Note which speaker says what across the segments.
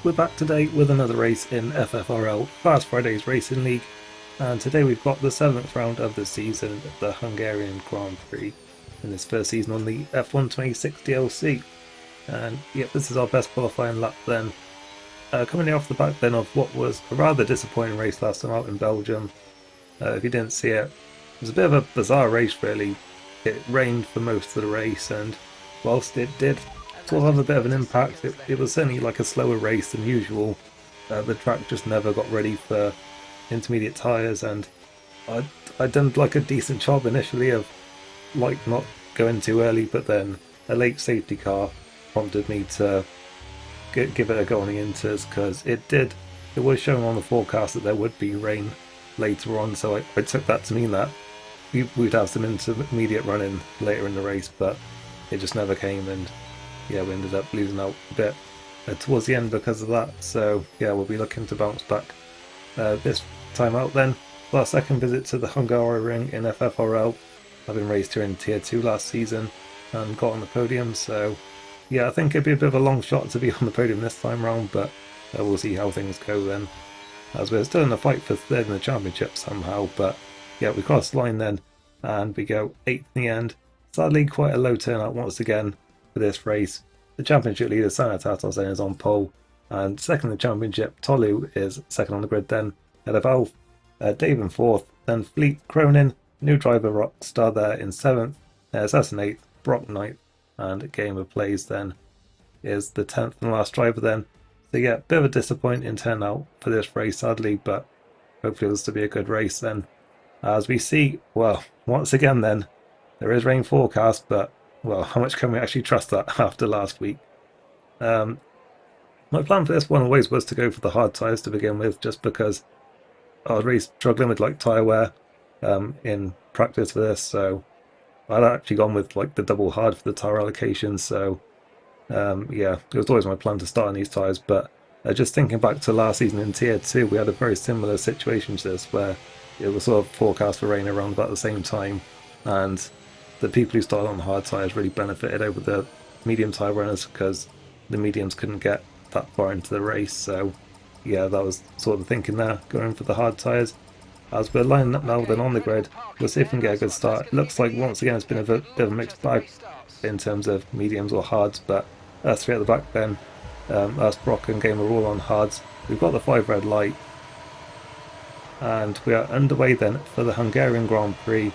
Speaker 1: We're back today with another race in FFRL, Fast Fridays Racing League, and today we've got the 7th round of the season, the Hungarian Grand Prix, in this first season on the F126 DLC. And yep, this is our best qualifying lap then. Coming off the back then of what was a rather disappointing race last time out in Belgium. If you didn't see it, it was a bit of a bizarre race really. It rained for most of the race, and whilst it did sort of have a bit of an impact, it was certainly like a slower race than usual. The track just never got ready for intermediate tyres, and I'd done like a decent job initially of like not going too early, but then a late safety car prompted me to give it a go on the inters, because it was showing on the forecast that there would be rain later on, so I took that to mean that we'd have some intermediate running later in the race, but it just never came, and yeah, we ended up losing out a bit towards the end because of that. So yeah, we'll be looking to bounce back this time out then. Our second visit to the Hungary ring in FFRL. I've been raced here in Tier 2 last season and got on the podium, so yeah, I think it'd be a bit of a long shot to be on the podium this time round, but we'll see how things go then, as we're still in the fight for third in the championship somehow. But yeah, we cross the line then and we go 8th in the end. Sadly, quite a low turnout once again for this race. The championship leader Sanatatos then is on pole, and second in the championship Tolu is second on the grid then, ahead of Alf, Dave in 4th, then Fleet, Cronin, new driver Rockstar there in 7th, Assassin 8th, Brock 9th, and Game of Plays then is the 10th and last driver then. So yeah, bit of a disappointing turnout for this race sadly, but hopefully this will be a good race then. As we see, well, once again then, there is rain forecast, but well, how much can we actually trust that after last week? My plan for this one always was to go for the hard tyres to begin with, just because I was really struggling with like tyre wear in practice for this, so I'd actually gone with like the double hard for the tyre allocation. So yeah, it was always my plan to start on these tyres, but just thinking back to last season in Tier 2, we had a very similar situation to this, where it was sort of forecast for rain around about the same time, and the people who started on the hard tyres really benefited over the medium tyre runners, because the mediums couldn't get that far into the race. So yeah, that was sort of thinking there, going for the hard tyres. As we're lining up now then on the grid, we'll see if we can get a good start. It looks like once again it's been a bit of a mixed bag in terms of mediums or hards, but us three at the back then, us, Brock and Game are all on hards. We've got the 5 red light, and we are underway then for the Hungarian Grand Prix.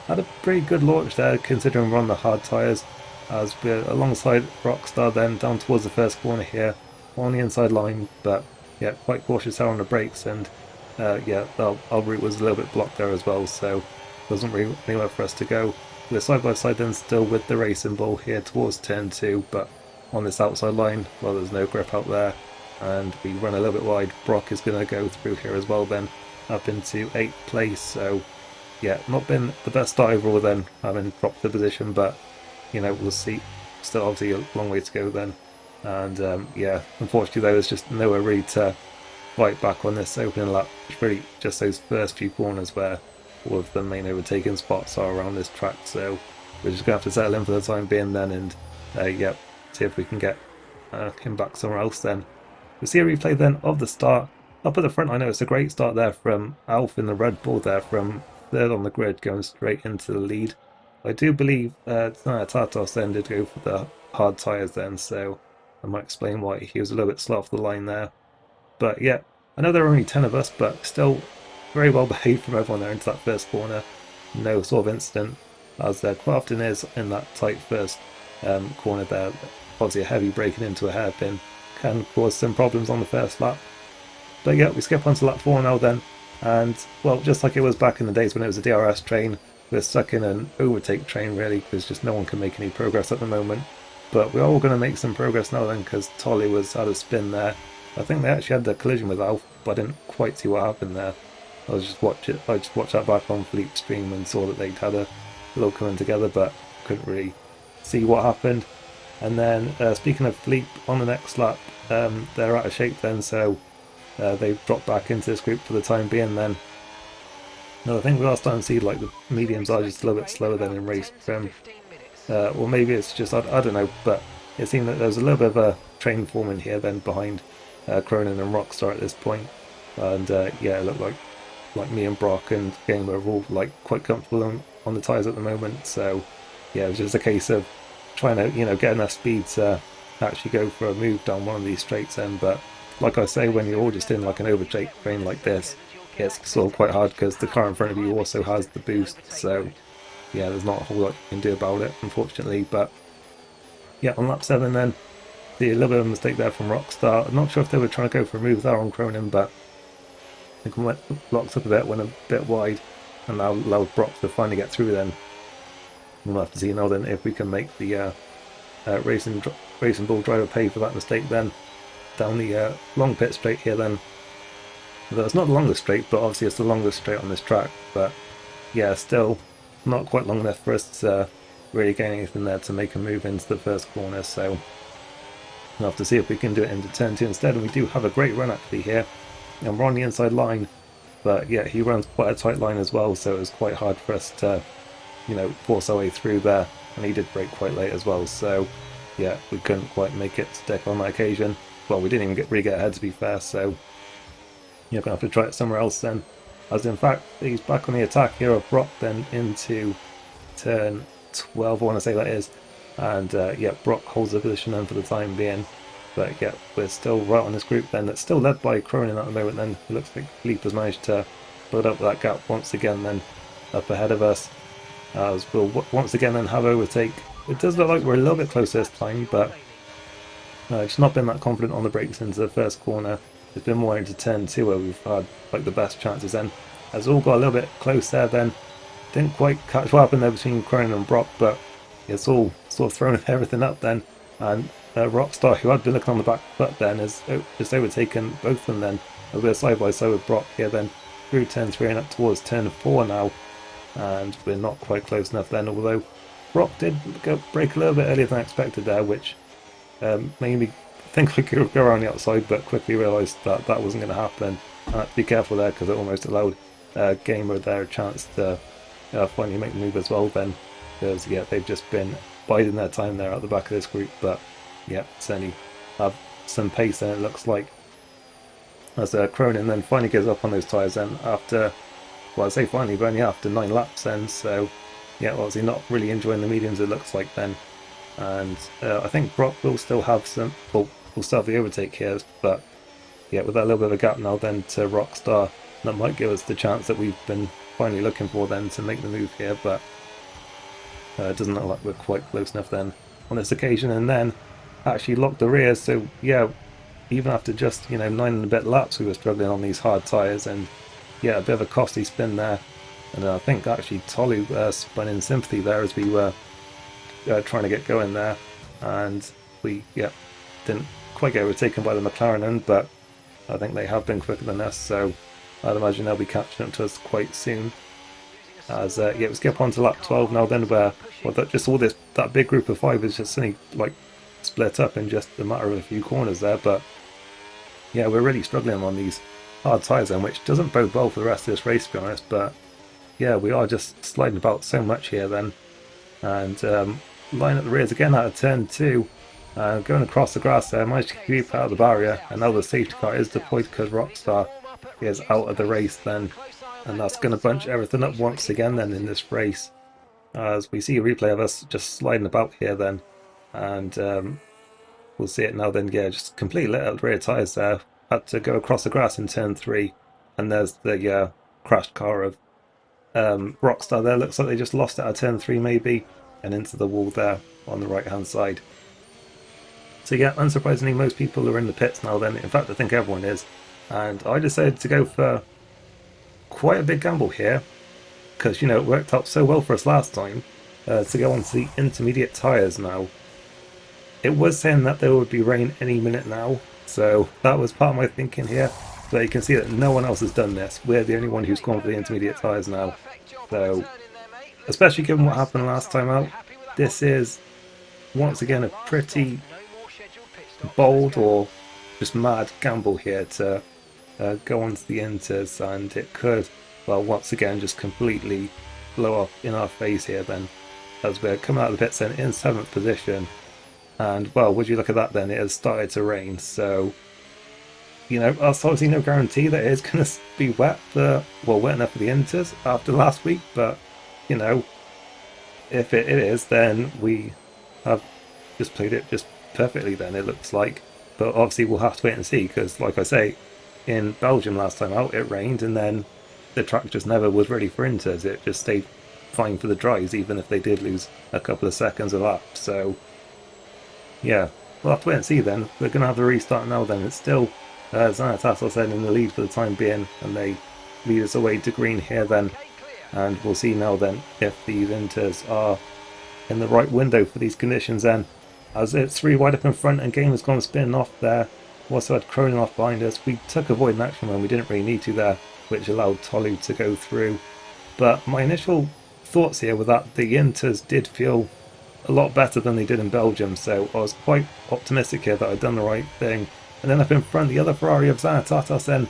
Speaker 1: Had a pretty good launch there considering we're on the hard tyres, as we're alongside Rockstar then down towards the first corner here on the inside line, but yeah, quite cautious there on the brakes, and yeah, our route was a little bit blocked there as well, so there wasn't really anywhere for us to go. We're side by side then still with the racing ball here towards turn 2, but on this outside line, well, there's no grip out there, and we run a little bit wide. Brock is going to go through here as well then, up into 8th place, so yeah, not been the best start overall then, having dropped the position, but you know, we'll see. Still obviously a long way to go then, and yeah, unfortunately though, there's just nowhere really to fight back on this opening lap. It's really just those first few corners where all of the main overtaking spots are around this track, so we're just going to have to settle in for the time being then, and yeah, see if we can get him back somewhere else then. We'll see a replay then of the start. Up at the front, I know it's a great start there from Alf in the Red Bull there, from third on the grid going straight into the lead. I do believe Tatos then did go for the hard tyres then, so I might explain why he was a little bit slow off the line there. But yeah, I know there are only 10 of us, but still very well behaved from everyone there into that first corner. No sort of incident, as there quite often is in that tight first corner there. Obviously a heavy braking into a hairpin can cause some problems on the first lap. But yeah, we skip on to lap 4 now then, and well, just like it was back in the days when it was a DRS train, we're stuck in an overtake train really, because just no one can make any progress at the moment. But we're all going to make some progress now then, because Tolly was had a spin there. I think they actually had the collision with Alf, but I didn't quite see what happened there. I just watched that back on Fleet stream and saw that they'd had a little coming together, but couldn't really see what happened. And then speaking of Fleet, on the next lap, they're out of shape then, so they've dropped back into this group for the time being then. No, I think we are starting to see like the mediums are just a little bit slower than in race trim. Or maybe it's just, I don't know, but it seemed that there was a little bit of a train forming here then behind Cronin and Rockstar at this point. And yeah, it looked like me and Brock and Gamer are all like quite comfortable on the tyres at the moment. So yeah, it was just a case of trying to get enough speed to actually go for a move down one of these straights then. But like I say, when you're all just in like an overtake train like this, it's sort of quite hard because the car in front of you also has the boost. So yeah, there's not a whole lot you can do about it, unfortunately. But yeah, on lap 7 then, the little bit of a mistake there from Rockstar. I'm not sure if they were trying to go for a move there on Cronin, but I think went locked up a bit, went a bit wide, and now allowed Brock to finally get through then. We'll have to see now then if we can make the Racing Bull driver pay for that mistake then. Down the long pit straight here then. Although it's not the longest straight, but obviously it's the longest straight on this track. But yeah, still not quite long enough for us to really gain anything there to make a move into the first corner. So we'll have to see if we can do it into turn 2 instead. And we do have a great run actually here. And we're on the inside line. But yeah, he runs quite a tight line as well, so it was quite hard for us to, force our way through there. And he did brake quite late as well, so yeah, we couldn't quite make it stick on that occasion. Well, we didn't even really get ahead, to be fair, so you're going to have to try it somewhere else then. As in fact, he's back on the attack here of Brock then into turn 12, I want to say that is. And yeah, Brock holds the position then for the time being. But yeah, we're still right on this group then. That's still led by Cronin at the moment then. It looks like Philippe has managed to build up that gap once again then up ahead of us. As we'll once again then have overtake. It does look like we're a little bit closer this time, but just not been that confident on the brakes into the first corner. It's been more into turn 2 where we've had like the best chances then. As all got a little bit close there then. Didn't quite catch what happened there between Cronin and Brock, but it's all sort of thrown everything up then. And Rockstar, who had been looking on the back foot then, has just overtaken both of them then. As we're side by side with Brock here then through turn 3 and up towards turn 4 now. And we're not quite close enough then, although Brock did break a little bit earlier than I expected there, which made me think we could go around the outside, but quickly realised that that wasn't going to happen. I had to be careful there because it almost allowed Gamer there a chance to finally make the move as well then, because yeah, they've just been biding their time there at the back of this group. But yeah, certainly have some pace then, it looks like, as Cronin then finally gives up on those tyres then after, well, I say finally, but only after 9 laps then. So yeah, obviously not really enjoying the mediums it looks like then. And I think Brock will still have some, well, we'll still have the overtake here, but yeah, with that little bit of a gap now then to Rockstar, that might give us the chance that we've been finally looking for then to make the move here. But it doesn't look like we're quite close enough then on this occasion, and then actually locked the rear. So yeah, even after just 9 and a bit laps, we were struggling on these hard tyres, and yeah, a bit of a costly spin there. And I think actually Tolu spun in sympathy there as we were trying to get going there, and we didn't quite get overtaken by the McLaren end, but I think they have been quicker than us, so I'd imagine they'll be catching up to us quite soon. As yeah, we skip on to lap 12 now then, where that big group of 5 is just suddenly like split up in just a matter of a few corners there. But yeah, we're really struggling on these hard tyres then, which doesn't bode well for the rest of this race, to be honest. But yeah, we are just sliding about so much here then, and line up the rears again out of turn 2, going across the grass there, managed to keep out of the barrier, and now the safety car is deployed because Rockstar is out of the race then, and that's going to bunch everything up once again then in this race, as we see a replay of us just sliding about here then, and we'll see it now then. Yeah, just completely lit up the rear tyres there, had to go across the grass in turn 3, and there's the crashed car of Rockstar there. Looks like they just lost it at turn 3 maybe, and into the wall there on the right hand side. So yeah, unsurprisingly most people are in the pits now then. In fact, I think everyone is, and I decided to go for quite a big gamble here, because it worked out so well for us last time, to go on to the intermediate tyres now. It was saying that there would be rain any minute now, so that was part of my thinking here. But you can see that no one else has done this. We're the only one who's gone for the intermediate tyres now. So, especially given what happened last time out, this is once again a pretty bold or just mad gamble here to go on to the inters, and it could, well, once again just completely blow up in our face here then, as we're coming out of the pits then in 7th position. And well, would you look at that then, it has started to rain, so you know, that's obviously no guarantee that it's going to be wet for, well, wet enough for the Inters after last week, but, you know, if it is, then we have just played it just perfectly then, it looks like. But obviously we'll have to wait and see, because like I say, in Belgium last time out, it rained, and then the track just never was ready for Inters. It just stayed fine for the dries, even if they did lose a couple of seconds a lap. So, yeah, we'll have to wait and see then. We're going to have a restart now then. It's still Zanatas said in the lead for the time being, and they lead us away to green here then. And we'll see now then if these Inters are in the right window for these conditions then. As it's 3 wide up in front and game has gone spinning off there. We also had Cronin off behind us. We took a void in action when we didn't really need to there, which allowed Tolu to go through. But my initial thoughts here were that the Inters did feel a lot better than they did in Belgium, so I was quite optimistic here that I'd done the right thing. And then up in front, the other Ferrari of Zanatatas, then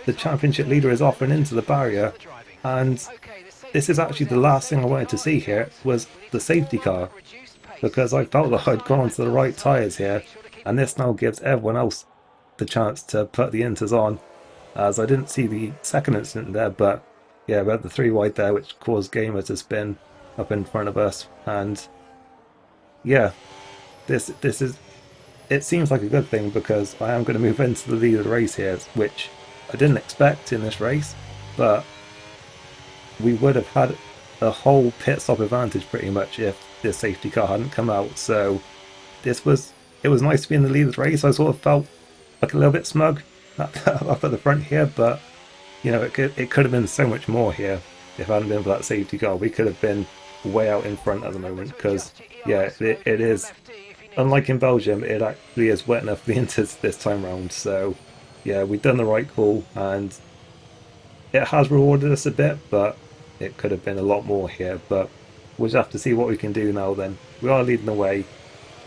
Speaker 1: the championship leader is off and into the barrier, and this is actually the last thing I wanted to see here, was the safety car, because I felt that I'd gone onto the right tyres here, and this now gives everyone else the chance to put the Inters on, as I didn't see the second incident there, but yeah, we had the 3 wide there, which caused Gamer to spin up in front of us, and yeah, this is, it seems like a good thing, because I am going to move into the lead of the race here, which I didn't expect in this race, but we would have had a whole pit stop advantage pretty much if this safety car hadn't come out. So it was nice to be in the lead of the race. I sort of felt like a little bit smug up at the front here, but you know, it could have been so much more here if it hadn't been for that safety car. We could have been way out in front at the moment, because yeah, it is, unlike in Belgium, it actually is wet enough for the Inters this time round. So yeah, we've done the right call, and it has rewarded us a bit, but it could have been a lot more here. But we'll just have to see what we can do now then. We are leading the way.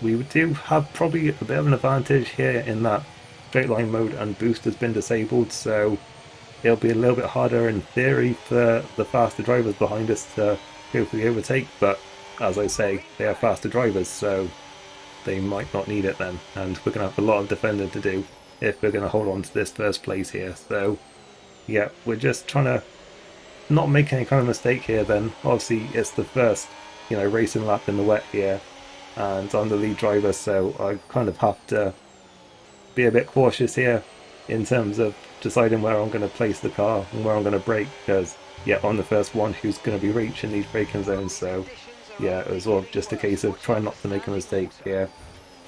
Speaker 1: We do have probably a bit of an advantage here in that straight line mode and boost has been disabled, so it'll be a little bit harder in theory for the faster drivers behind us to go for the overtake, but as I say, they are faster drivers, so they might not need it then, and we're going to have a lot of defending to do if we're going to hold on to this first place here. So yeah, we're just trying to not make any kind of mistake here then. Obviously it's the first, you know, racing lap in the wet here, and I'm the lead driver, so I kind of have to be a bit cautious here in terms of deciding where I'm going to place the car and where I'm going to brake, because yeah, I'm the first one who's going to be reaching these braking zones. So yeah, it was sort of just a case of trying not to make a mistake here.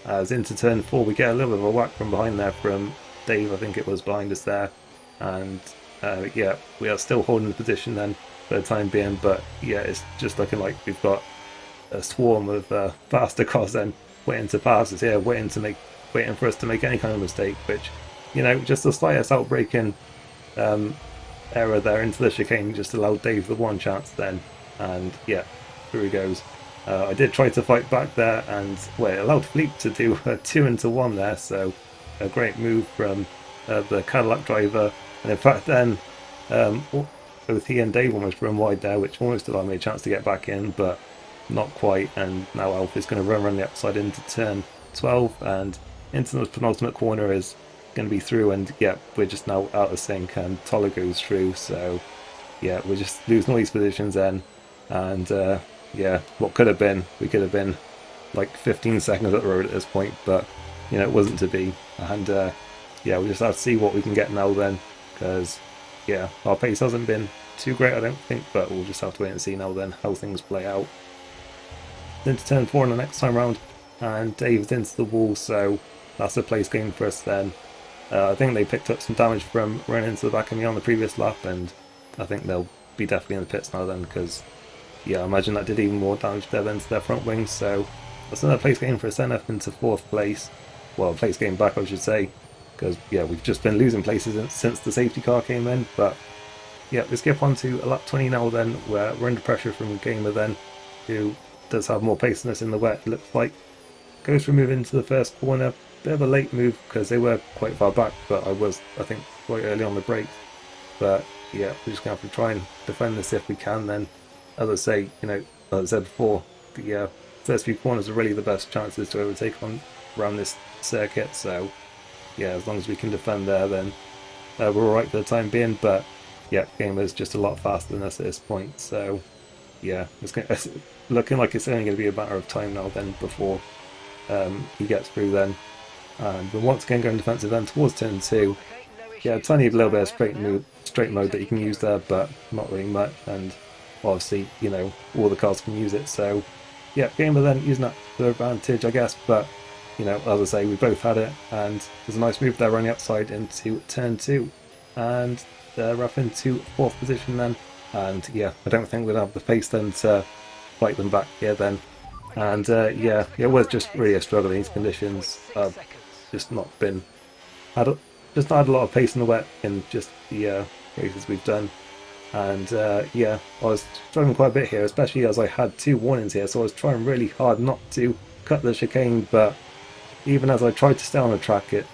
Speaker 1: As into turn 4 we get a little bit of a whack from behind there from Dave, I think it was, behind us there, and yeah, we are still holding the position then for the time being, but yeah, it's just looking like we've got a swarm of faster cars then waiting to pass us here, waiting for us to make any kind of mistake, which, you know, just the slightest outbreaking error there into the chicane just allowed Dave the one chance then, and yeah, through he goes. I did try to fight back there, and well, it allowed Fleet to do a 2 into 1 there, so a great move from the Cadillac driver. And in fact then both he and Dave almost run wide there, which almost allowed me a chance to get back in, but not quite. And now Alf is going to run around the outside into turn 12, and into the penultimate corner is going to be through, and yeah, we're just now out of sync, and Toller goes through. So yeah, we're just losing all these positions then, and yeah, what could have been, we could have been like 15 seconds at the road at this point, but you know, it wasn't to be. And yeah, we just have to see what we can get now then, because yeah, our pace hasn't been too great, I don't think, but we'll just have to wait and see now then how things play out. Into turn 4 in the next time round, and Dave's into the wall, so that's a place game for us then. I think they picked up some damage from running into the back of me on the previous lap, and I think they'll be definitely in the pits now then, because yeah, I imagine that did even more damage there than to their front wings. So that's another place game for us then, up into 4th place. Well, place game back I should say, because yeah, we've just been losing places since the safety car came in. But yeah, we skip on to lap 20 now then, where we're under pressure from Gamer then, who does have more pace than us in the wet, it looks like. Goes for a move into the first corner, bit of a late move because they were quite far back, but I was, I think, quite early on the brakes. But yeah, we're just going to have to try and defend this if we can then. As I say, you know, as I said before, the first few corners are really the best chances to overtake on around this circuit, so yeah, as long as we can defend there, then we're alright for the time being. But yeah, game is just a lot faster than us at this point, so yeah, it's looking like it's only going to be a matter of time now then before he gets through then. And we're once again going defensive then towards turn 2. Yeah, tiny little bit of straight mode that you can use there, but not really much. And obviously, you know, all the cars can use it. So yeah, gamer then using that to their advantage, I guess. But you know, as I say, we both had it, and there's a nice move there running outside into turn 2, and they're up into 4th position then. And yeah, I don't think we'll have the pace then to fight them back here then. And yeah, it was just really a struggle in these conditions. Just not been had just not had a lot of pace in the wet in just the races we've done. And yeah, I was struggling quite a bit here, especially as I had 2 warnings here, so I was trying really hard not to cut the chicane, but even as I tried to stay on the track, it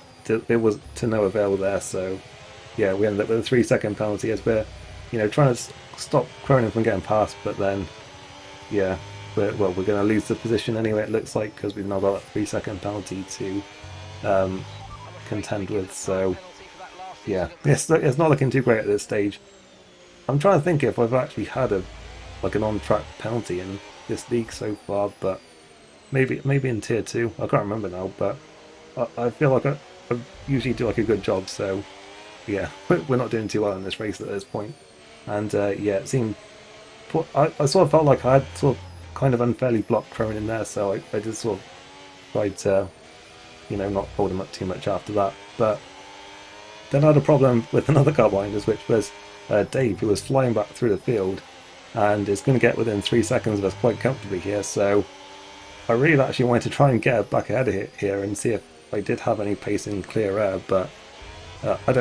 Speaker 1: was to no avail there. So yeah, we ended up with a 3-second penalty as we're, you know, trying to stop Cronin from getting past, but then yeah, we're going to lose the position anyway, it looks like, because we've now got a 3-second penalty to contend with. So yeah, it's not looking too great at this stage. I'm trying to think if I've actually had an on-track penalty in this league so far, but maybe in tier 2. I can't remember now, but I feel like I usually do like a good job. So yeah, we're not doing too well in this race at this point. And yeah, it seemed I sort of felt like I had sort of kind of unfairly blocked Cronin in there, so I just sort of tried to, you know, not hold him up too much after that. But then I had a problem with another car behind us, which was Dave, who was flying back through the field and is going to get within 3 seconds of us quite comfortably here. So I really actually wanted to try and get back ahead of here and see if I did have any pace in clear air, but I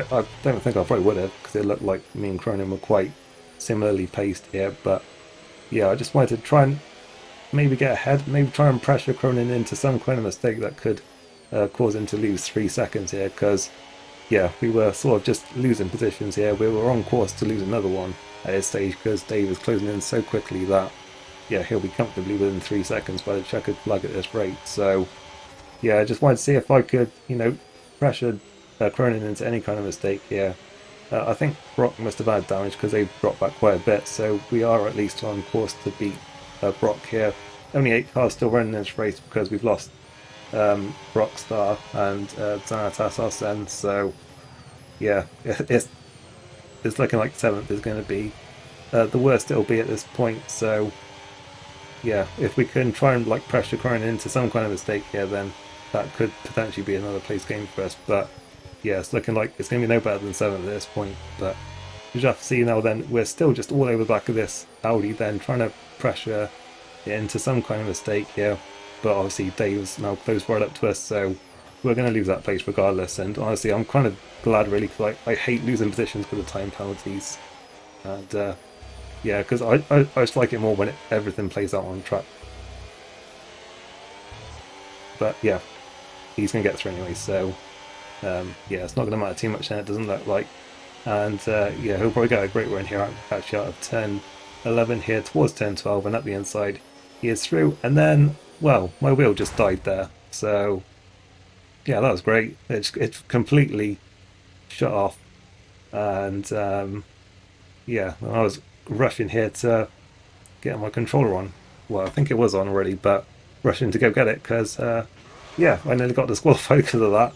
Speaker 1: don't think I probably would have, because it looked like me and Cronin were quite similarly paced here. But yeah, I just wanted to try and maybe get ahead, maybe try and pressure Cronin into some kind of mistake that could cause him to lose 3 seconds here, because yeah, we were sort of just losing positions here. We were on course to lose another one at this stage, because Dave is closing in so quickly that yeah, he'll be comfortably within 3 seconds by the checkered flag at this rate. So yeah, I just wanted to see if I could, you know, pressure Cronin into any kind of mistake here. I think Brock must have had damage because they dropped back quite a bit, so we are at least on course to beat Brock here. Only 8 cars still running this race because we've lost Rockstar and Zanatas Asen, so yeah, it's looking like 7th is going to be the worst it'll be at this point. So yeah, if we can try and like pressure Cronin into some kind of mistake here, then that could potentially be another place game for us. But yeah, it's looking like it's going to be no better than 7th at this point. But we just have to see now. Then we're still just all over the back of this Audi, then trying to pressure it into some kind of mistake here. But obviously Dave's now close right up to us, so we're going to lose that place regardless. And honestly, I'm kind of glad really, because I hate losing positions for the time penalties. And yeah, because I just like it more when everything plays out on track. But yeah, he's going to get through anyway, so yeah, it's not going to matter too much then, it doesn't look like. And yeah, he'll probably get a great run here, actually out of turn 11 here towards turn 12, and up the inside he is through. And then, well, my wheel just died there, so yeah, that was great. It's completely shut off. And yeah, I was rushing here to get my controller on. Well, I think it was on already, but rushing to go get it because yeah, I nearly got disqualified because of that.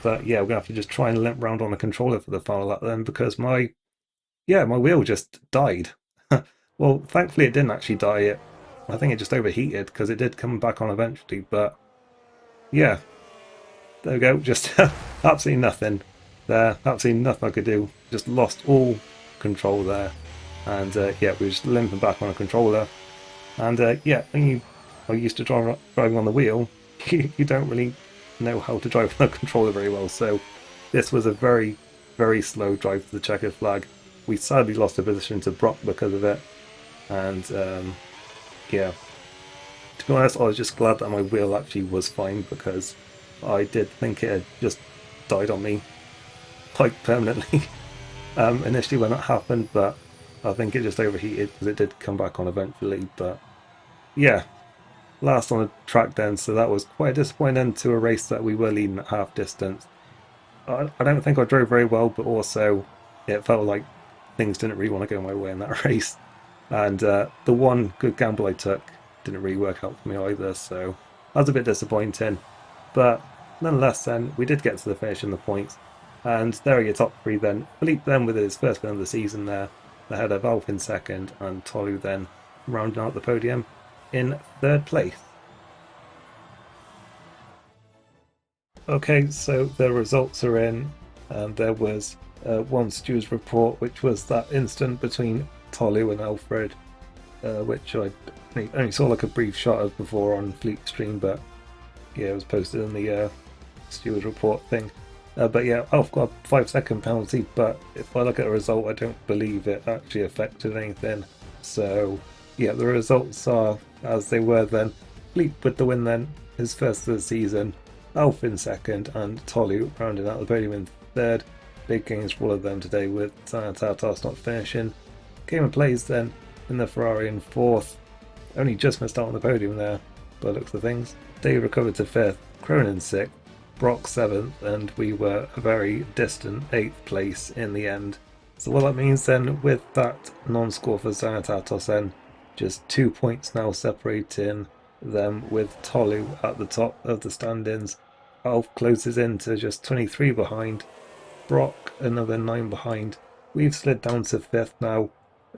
Speaker 1: But yeah, we're gonna have to just try and limp round on the controller for the final lap then, because my wheel just died. Well, thankfully it didn't actually die. I think it just overheated, because it did come back on eventually. But yeah, there we go. Just absolutely nothing there. Absolutely nothing I could do. Just lost all control there. And yeah, we were just limping back on a controller. And yeah, when you are used to driving on the wheel, you don't really know how to drive on the controller very well. So this was a very, very slow drive to the checkered flag. We sadly lost a position to Brock because of it. And yeah, to be honest, I was just glad that my wheel actually was fine, because I did think it had just died on me, like permanently, initially when that happened. But I think it just overheated, because it did come back on eventually. But yeah, last on the track then, so that was quite a disappointing end to a race that we were leading at half distance. I don't think I drove very well, but also it felt like things didn't really want to go my way in that race. And the one good gamble I took didn't really work out for me either, so that was a bit disappointing. But nonetheless, then we did get to the finish in the points, and there are your top three. Then Philippe then with his first win of the season there, ahead of Alf in second, and Tolu then rounding out the podium in third place. Okay, so the results are in, and there was one Stew's report, which was that incident between Tolu and Alfred, which I only saw like a brief shot of before on Fleet Stream, but yeah, it was posted in the Stew's report thing. But yeah, Alf got a 5-second penalty, but if I look at the result, I don't believe it actually affected anything. So yeah, the results are as they were then. Fleet with the win then, his first of the season. Alf in second, and Tolu rounding out the podium in third. Big gains for all of them today, with Sanatatos not finishing. Game of plays then in the Ferrari in fourth. Only just missed out on the podium there, by the looks of things. Dave recovered to fifth, Cronin sixth, Brock seventh, and we were a very distant eighth place in the end. So what that means then, with that non-score for Sanatatos then, just 2 points now separating them, with Tolu at the top of the standings. Alf closes in to just 23 behind. Brock another 9 behind. We've slid down to 5th now,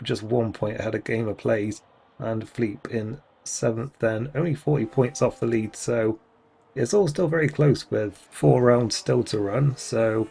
Speaker 1: just 1 point ahead of Gamer Plays, and Fleep in 7th then, only 40 points off the lead, so it's all still very close with 4 rounds still to run, so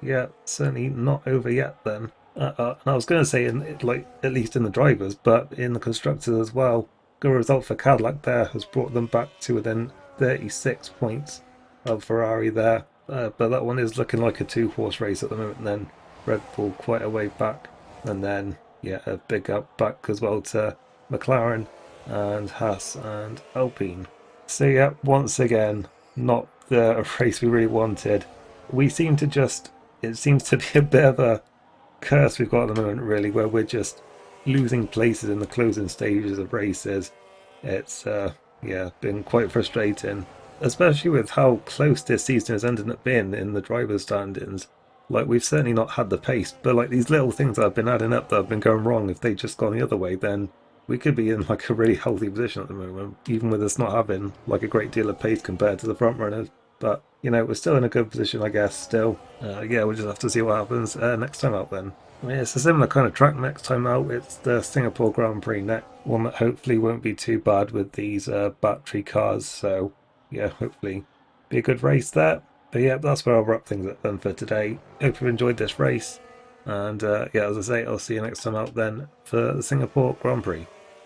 Speaker 1: yeah, certainly not over yet then. And I was going to say, like at least in the drivers, but in the constructors as well. Good result for Cadillac there has brought them back to within 36 points of Ferrari there. But that one is looking like a 2-horse race at the moment. And then Red Bull quite a way back, and then yeah, a big up back as well to McLaren and Haas and Alpine. So yeah, once again, not the race we really wanted. We seem to just, it seems to be a bit of a curse we've got at the moment, really, where we're just losing places in the closing stages of races. It's yeah, been quite frustrating, especially with how close this season has ended up being in the drivers' standings. Like, we've certainly not had the pace, but like these little things that have been adding up that have been going wrong, if they just gone the other way, then we could be in like a really healthy position at the moment, even with us not having like a great deal of pace compared to the front runners. But you know, we're still in a good position, I guess. Still, yeah, we'll just have to see what happens next time out. Then, I mean, it's a similar kind of track next time out. It's the Singapore Grand Prix next, one that hopefully won't be too bad with these battery cars. So, yeah, hopefully be a good race there. But yeah, that's where I'll wrap things up then for today. Hope you've enjoyed this race. And yeah, as I say, I'll see you next time out then for the Singapore Grand Prix.